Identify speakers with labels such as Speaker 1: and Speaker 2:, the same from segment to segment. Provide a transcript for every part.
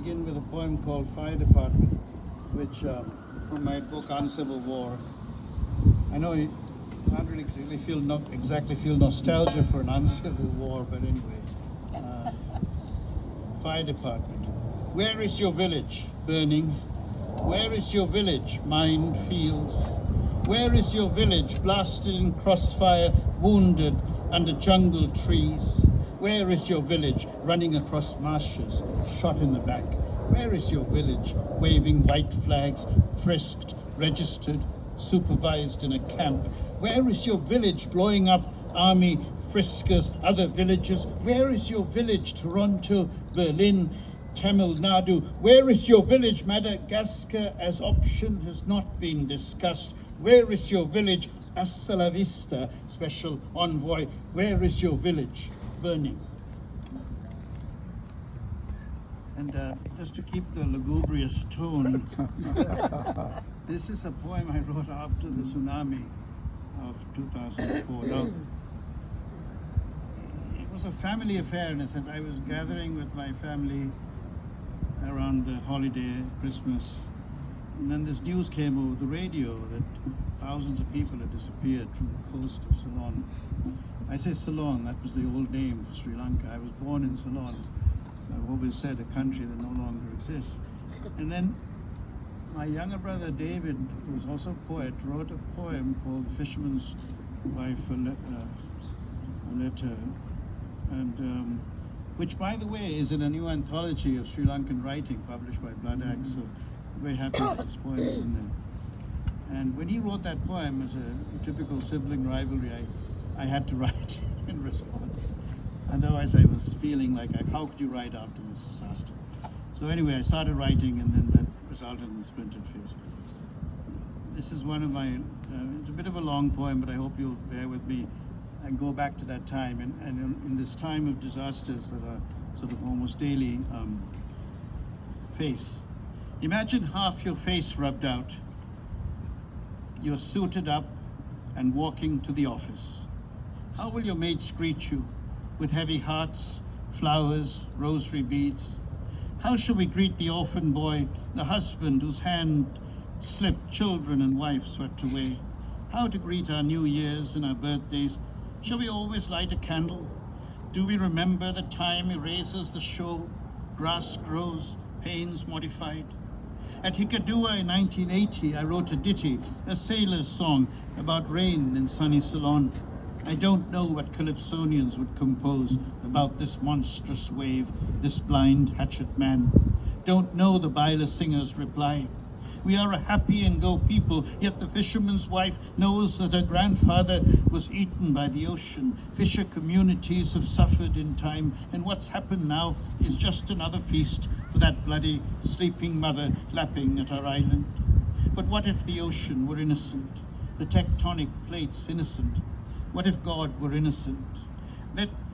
Speaker 1: begin with a poem called Fire Department, which from my book on Civil War. I know you can't really exactly feel nostalgia for an uncivil war, but anyway. Fire Department. Where is your village burning? Where is your village mined fields? Where is your village blasted in crossfire, wounded under jungle trees? Where is your village running across marshes, shot in the back? Where is your village waving white flags, frisked, registered, supervised in a camp? Where is your village blowing up army friskers, other villages? Where is your village Toronto, Berlin, Tamil Nadu? Where is your village Madagascar as option has not been discussed? Where is your village Hasta la Vista, special envoy? Where is your village burning? And just to keep the lugubrious tone, this is a poem I wrote after the tsunami of 2004. Now, it was a family affair in a sense. I was gathering with my family around the holiday, Christmas, and then this news came over the radio that thousands of people had disappeared from the coast of Ceylon. I say Ceylon, that was the old name for Sri Lanka. I was born in Ceylon. So I've always said a country that no longer exists. And then my younger brother David, who was also a poet, wrote a poem called The Fisherman's Wife, a letter, and which, by the way, is in a new anthology of Sri Lankan writing published by Blood Axe. So I'm very happy that this poem is in there. And when he wrote that poem, as a typical sibling rivalry, I had to write in response. Otherwise, I was feeling like, how could you write after this disaster? So anyway, I started writing, and then that resulted in Splintered Face. This is one of my, it's a bit of a long poem, but I hope you'll bear with me and go back to that time. And in this time of disasters that are sort of almost daily face. Imagine half your face rubbed out. You're suited up and walking to the office. How will your mates greet you? With heavy hearts, flowers, rosary beads? How shall we greet the orphan boy, the husband whose hand slipped, children and wife swept away? How to greet our New Years and our birthdays? Shall we always light a candle? Do we remember the time erases the show? Grass grows, pains modified. At Hikkaduwa in 1980, I wrote a ditty, a sailor's song about rain in sunny Ceylon. I don't know what Calypsonians would compose about this monstrous wave, this blind hatchet man. Don't know the Baila singer's reply. We are a happy and go people, yet the fisherman's wife knows that her grandfather was eaten by the ocean. Fisher communities have suffered in time, and what's happened now is just another feast for that bloody sleeping mother lapping at our island. But what if the ocean were innocent, the tectonic plates innocent? What if God were innocent?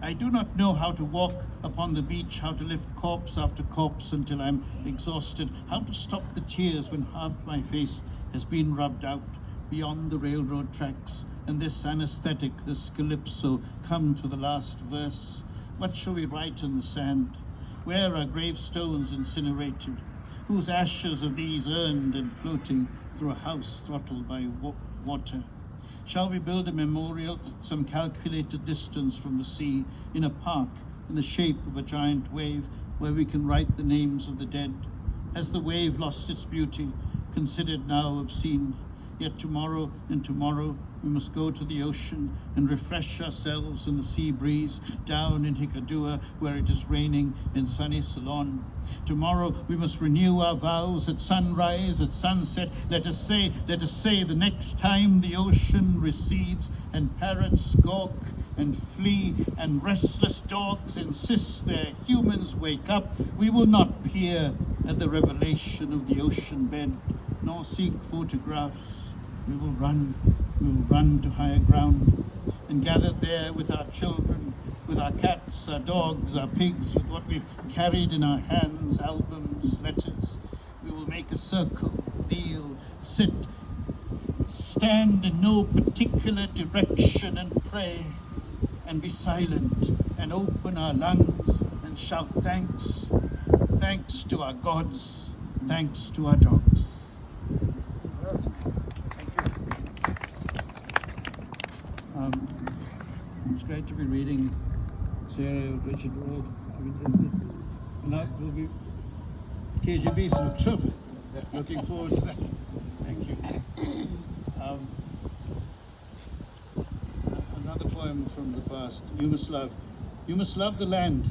Speaker 1: I do not know how to walk upon the beach, how to lift corpse after corpse until I'm exhausted, how to stop the tears when half my face has been rubbed out beyond the railroad tracks, and this anesthetic, this calypso, come to the last verse. What shall we write in the sand? Where are gravestones incinerated? Whose ashes are these earned and floating through a house throttled by water? Shall we build a memorial some calculated distance from the sea, in a park in the shape of a giant wave, where we can write the names of the dead? Has the wave lost its beauty, considered now obscene? Yet tomorrow and tomorrow we must go to the ocean and refresh ourselves in the sea breeze down in Hikkaduwa, where it is raining in sunny Ceylon. Tomorrow we must renew our vows at sunrise, at sunset. Let us say the next time the ocean recedes and parrots squawk and flee and restless dogs insist their humans wake up, we will not peer at the revelation of the ocean bed, nor seek photographs. We will run to higher ground, and gather there with our children, with our cats, our dogs, our pigs, with what we've carried in our hands, albums, letters. We will make a circle, kneel, sit, stand in no particular direction and pray, and be silent, and open our lungs and shout thanks. Thanks to our gods, thanks to our dogs. It's great to be reading Sarah Richard Ward. And that will be KGB's in October. Looking forward to that. Thank you. Another poem from the past. You must love the land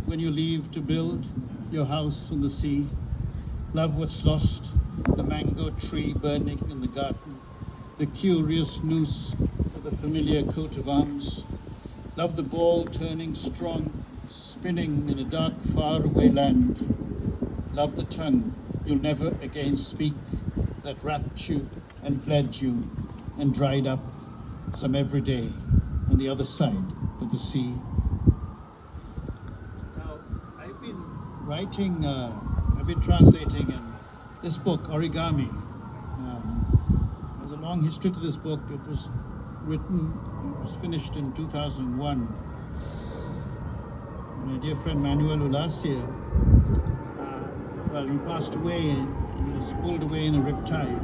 Speaker 1: when you leave to build your house on the sea. Love what's lost, the mango tree burning in the garden, the curious noose of the familiar coat of arms. Love the ball turning strong, spinning in a dark, faraway land. Love the tongue you'll never again speak, that wrapped you and bled you and dried up some every day on the other side of the sea. Now, I've been writing, I've been translating this book, Origami. There's a long history to this book. It was finished in 2001. My dear friend Manuel Ulacia, he passed away. He was pulled away in a riptide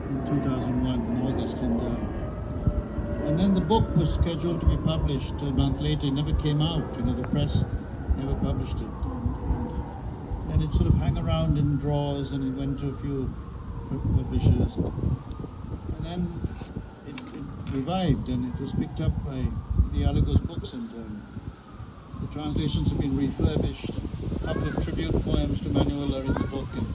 Speaker 1: in 2001 in August, and then the book was scheduled to be published a month later. It never came out. The press never published it, and it sort of hung around in drawers, and it went to a few publishers, and then it revived, and it was picked up by the Alagos Books, and the translations have been refurbished. A couple of tribute poems to Manuel are in the book, and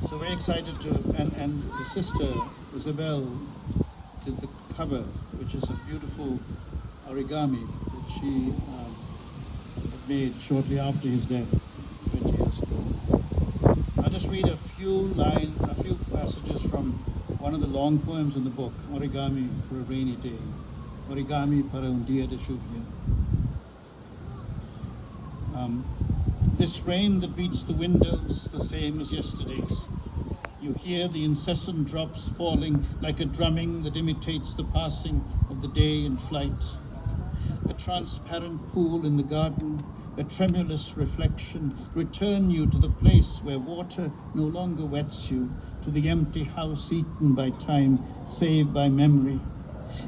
Speaker 1: so very excited to, and the sister Isabel did the cover, which is a beautiful origami that she had made shortly after his death 20 years ago. I'll just read a few passages from one of the long poems in the book, Origami for a Rainy Day, Origami para un día de lluvia. This rain that beats the windows is the same as yesterday's. You hear the incessant drops falling like a drumming that imitates the passing of the day in flight. A transparent pool in the garden, a tremulous reflection, return you to the place where water no longer wets you, to the empty house eaten by time, saved by memory.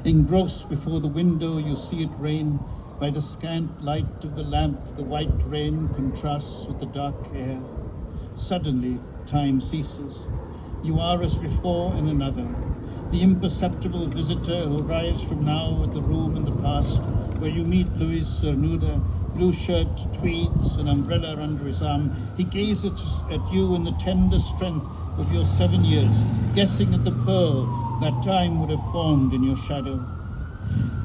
Speaker 1: Engrossed before the window, you see it rain. By the scant light of the lamp, the white rain contrasts with the dark air. Suddenly, time ceases. You are as before in another, the imperceptible visitor who arrives from now at the room in the past, where you meet Luis Cernuda, blue shirt, tweeds, an umbrella under his arm. He gazes at you in the tender strength of your 7 years, guessing at the pearl that time would have formed in your shadow.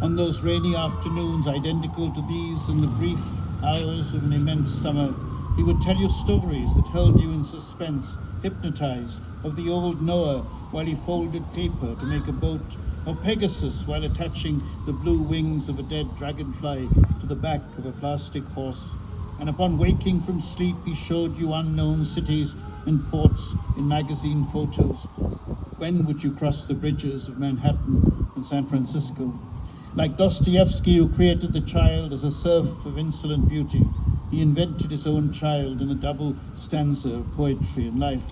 Speaker 1: On those rainy afternoons identical to these in the brief hours of an immense summer, he would tell you stories that held you in suspense, hypnotized, of the old Noah while he folded paper to make a boat, or Pegasus while attaching the blue wings of a dead dragonfly to the back of a plastic horse. And upon waking from sleep, he showed you unknown cities and ports in magazine photos. When would you cross the bridges of Manhattan and San Francisco? Like Dostoevsky, who created the child as a serf of insolent beauty, he invented his own child in a double stanza of poetry and life.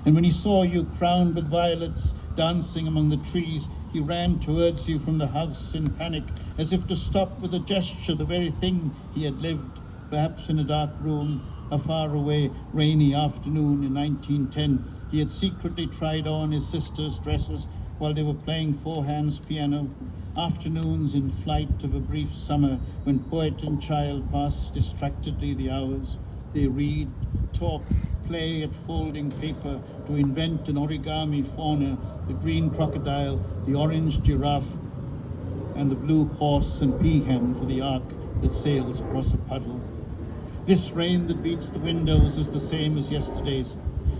Speaker 1: And when he saw you crowned with violets, dancing among the trees, he ran towards you from the house in panic, as if to stop with a gesture the very thing he had lived, perhaps in a dark room, a far-away, rainy afternoon in 1910. He had secretly tried on his sister's dresses while they were playing four-hands piano. Afternoons in flight of a brief summer, when poet and child pass distractedly the hours. They read, talk, play at folding paper to invent an origami fauna, the green crocodile, the orange giraffe, and the blue horse and peahen for the ark that sails across a puddle. This rain that beats the windows is the same as yesterday's.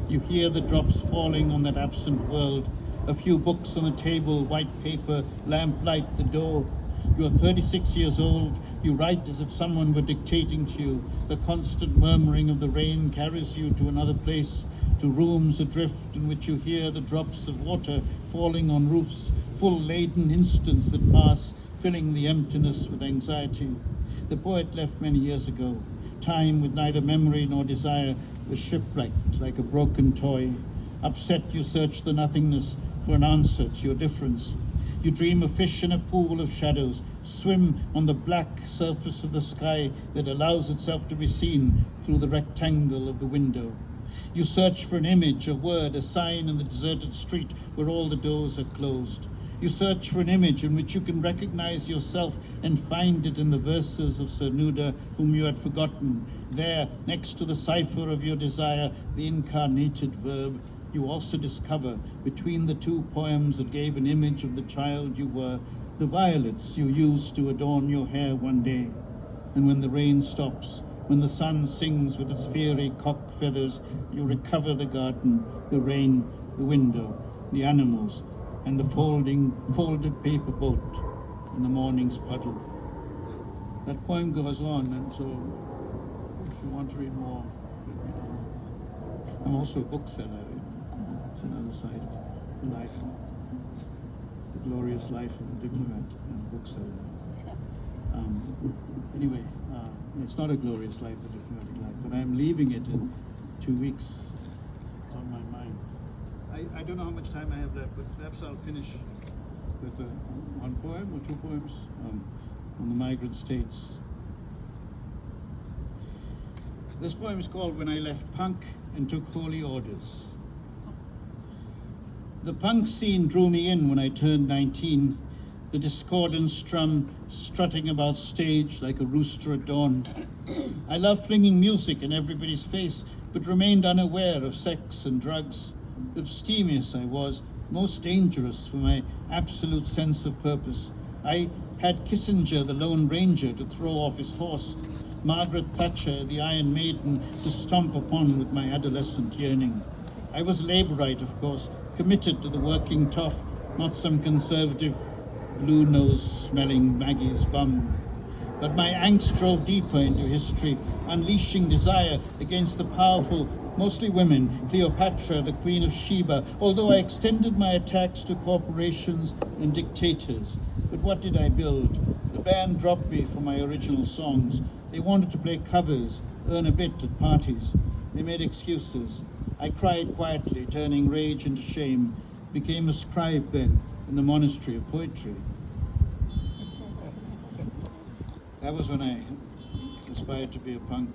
Speaker 1: You hear the drops falling on that absent world. A few books on the table, white paper, lamplight at the door. You are 36 years old. You write as if someone were dictating to you. The constant murmuring of the rain carries you to another place, to rooms adrift in which you hear the drops of water falling on roofs, full laden instants that pass, filling the emptiness with anxiety. The poet left many years ago. time with neither memory nor desire was shipwrecked like a broken toy. Upset, you search the nothingness for an answer to your difference. You dream of fish in a pool of shadows, swim on the black surface of the sky that allows itself to be seen through the rectangle of the window. You search for an image, a word, a sign in the deserted street where all the doors are closed. You search for an image in which you can recognize yourself and find it in the verses of Sir Nuda, whom you had forgotten. There, next to the cipher of your desire, the incarnated verb, you also discover, between the two poems that gave an image of the child you were, the violets you used to adorn your hair one day. And when the rain stops, when the sun sings with its fiery cock feathers, you recover the garden, the rain, the window, the animals, and the folded paper boat in the morning's puddle. That poem goes on, and so if you want to read more, let me know. I'm also a bookseller. It's another side of life, the glorious life of a diplomat and a bookseller. Anyway, it's not a glorious life, a diplomatic life, but I'm leaving it in 2 weeks. It's on my mind. I don't know how much time I have left, but perhaps I'll finish with one poem or two poems on the migrant states. This poem is called When I Left Punk and Took Holy Orders. The punk scene drew me in when I turned 19, the discordant strum strutting about stage like a rooster at dawn. I loved flinging music in everybody's face, but remained unaware of sex and drugs. Abstemious I was, most dangerous for my absolute sense of purpose. I had Kissinger, the Lone Ranger, to throw off his horse, Margaret Thatcher, the Iron Maiden, to stomp upon with my adolescent yearning. I was labourite, of course, committed to the working tough, not some conservative blue-nose-smelling Maggie's bum. But my angst drove deeper into history, unleashing desire against the powerful, mostly women, Cleopatra, the Queen of Sheba, although I extended my attacks to corporations and dictators. But what did I build? The band dropped me for my original songs. They wanted to play covers, earn a bit at parties. They made excuses. I cried quietly, turning rage into shame, became a scribe then in the monastery of poetry. That was when I aspired to be a punk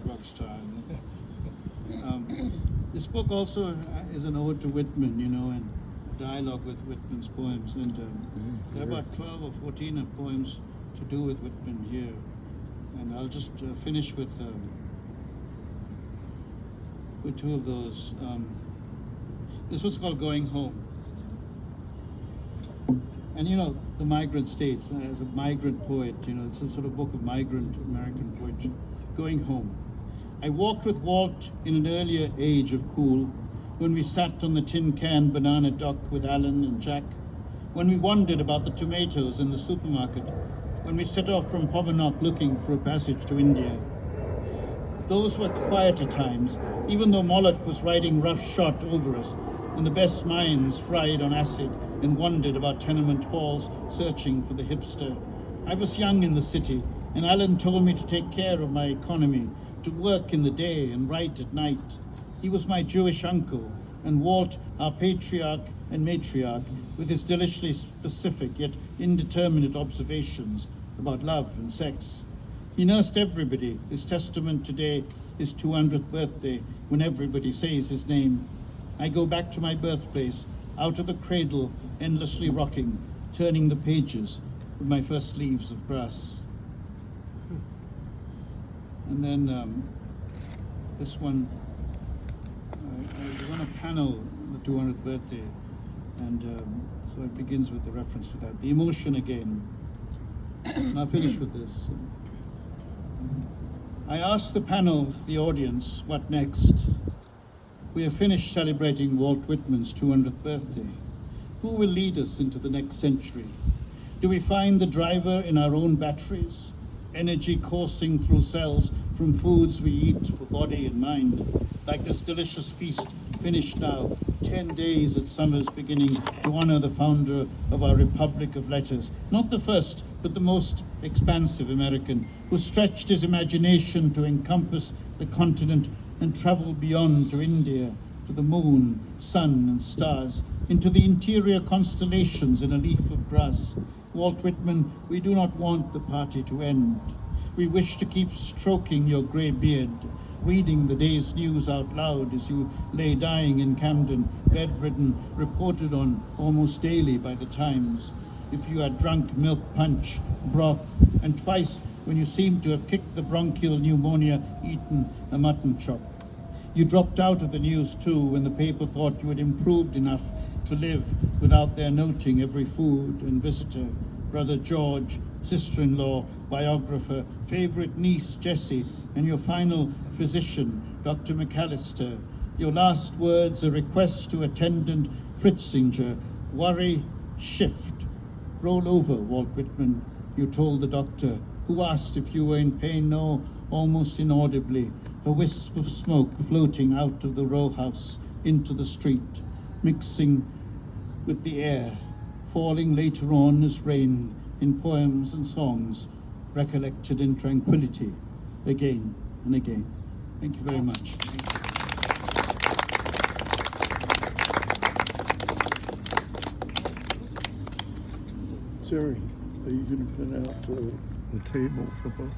Speaker 1: rock star. This book also is an ode to Whitman, and dialogue with Whitman's poems. And there are about 12 or 14 poems to do with Whitman here. And I'll just finish with two of those. This one's called Going Home. And the migrant states, as a migrant poet, it's a sort of book of migrant American poetry. Going Home. I walked with Walt in an earlier age of cool, when we sat on the tin can banana dock with Alan and Jack, when we wondered about the tomatoes in the supermarket, when we set off from Pomanock looking for a passage to India. Those were quieter times, even though Moloch was riding roughshod over us, and the best minds fried on acid and wandered about tenement halls searching for the hipster. I was young in the city, and Alan told me to take care of my economy, to work in the day and write at night. He was my Jewish uncle, and Walt, our patriarch and matriarch, with his deliciously specific yet indeterminate observations about love and sex. He nursed everybody. His testament today, his 200th birthday, when everybody says his name. I go back to my birthplace, out of the cradle, endlessly rocking, turning the pages with my first leaves of grass. And then this one, I was on a panel on the 200th birthday, and so it begins with the reference to that. The emotion again. And I'll finish with this. I asked the panel, the audience, what next? We have finished celebrating Walt Whitman's 200th birthday. Who will lead us into the next century? Do we find the driver in our own batteries? Energy coursing through cells from foods we eat for body and mind, like this delicious feast finished now, 10 days at summer's beginning, to honor the founder of our Republic of Letters, not the first, but the most expansive American, who stretched his imagination to encompass the continent and travel beyond to India, to the moon, sun, and stars, into the interior constellations in a leaf of grass. Walt Whitman, we do not want the party to end. We wish to keep stroking your grey beard, reading the day's news out loud as you lay dying in Camden, bedridden, reported on almost daily by the Times. If you had drunk milk punch, broth, and twice when you seemed to have kicked the bronchial pneumonia, eaten a mutton chop. You dropped out of the news too when the paper thought you had improved enough to live without their noting every food and visitor, brother George, sister-in-law, biographer, favorite niece Jessie, and your final physician, Dr. McAllister. Your last words, a request to attendant Fritzinger, worry, shift. Roll over, Walt Whitman, you told the doctor, who asked if you were in pain. No, almost inaudibly, a wisp of smoke floating out of the row house into the street, mixing with the air, falling later on as rain in poems and songs, recollected in tranquility, again and again. Thank you very much.
Speaker 2: Jerry, are you going to put out the table for both?